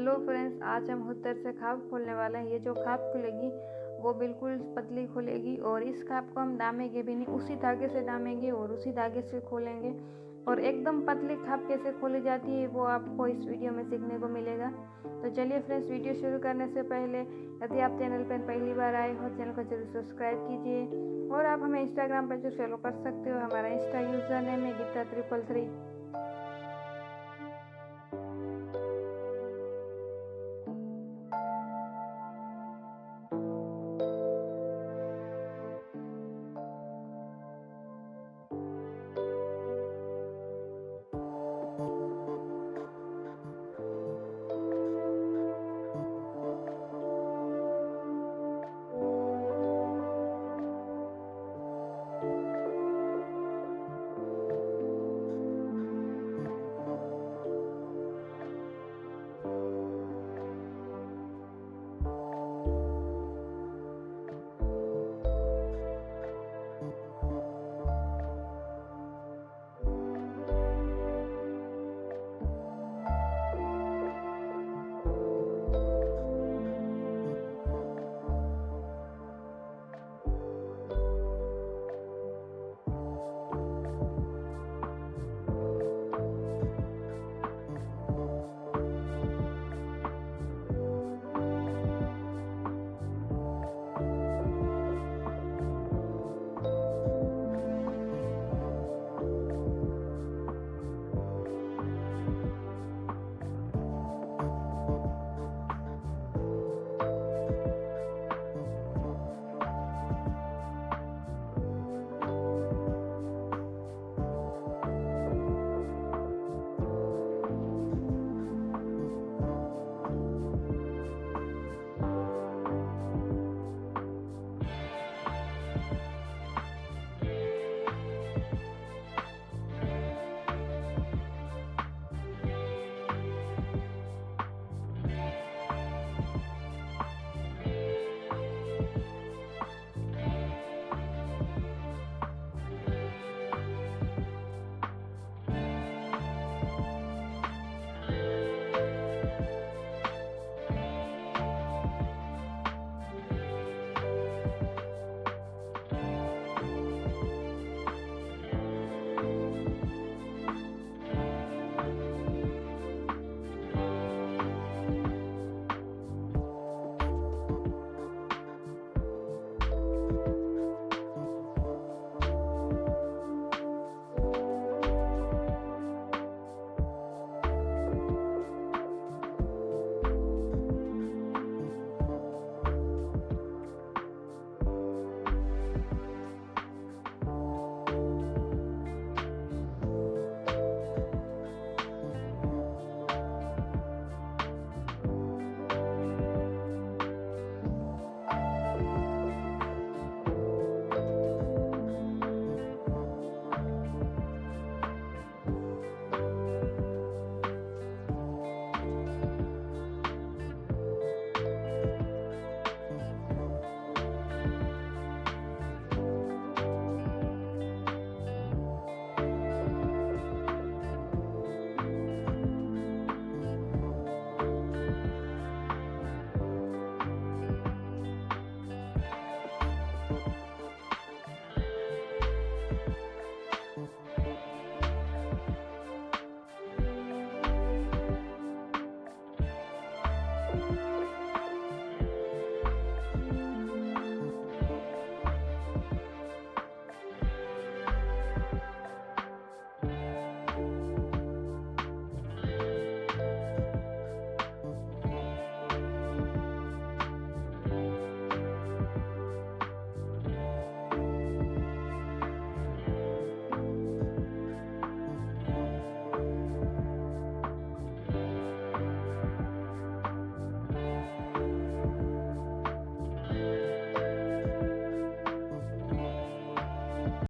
Hello friends, आज हम हुत्तर से खाप खोलने वाले हैं। ये जो खाप खुलेगी वो बिल्कुल पतली खुलेगी और इस खाप को हम दामेंगे भी नहीं, उसी धागे से दामेंगे और उसी धागे से खोलेंगे। और एकदम पतली खाप कैसे खोली जाती है वो आपको इस वीडियो में सीखने को मिलेगा। तो चलिए फ्रेंड्स, वीडियो शुरू करने से पहले यदि आप चैनल पर पहली बार आए हो, चैनल को जरूर सब्सक्राइब कीजिए और आप हमें इंस्टाग्राम पर जो फॉलो कर सकते हो। हमारा इंस्टा यूज़र नेम है गीता333।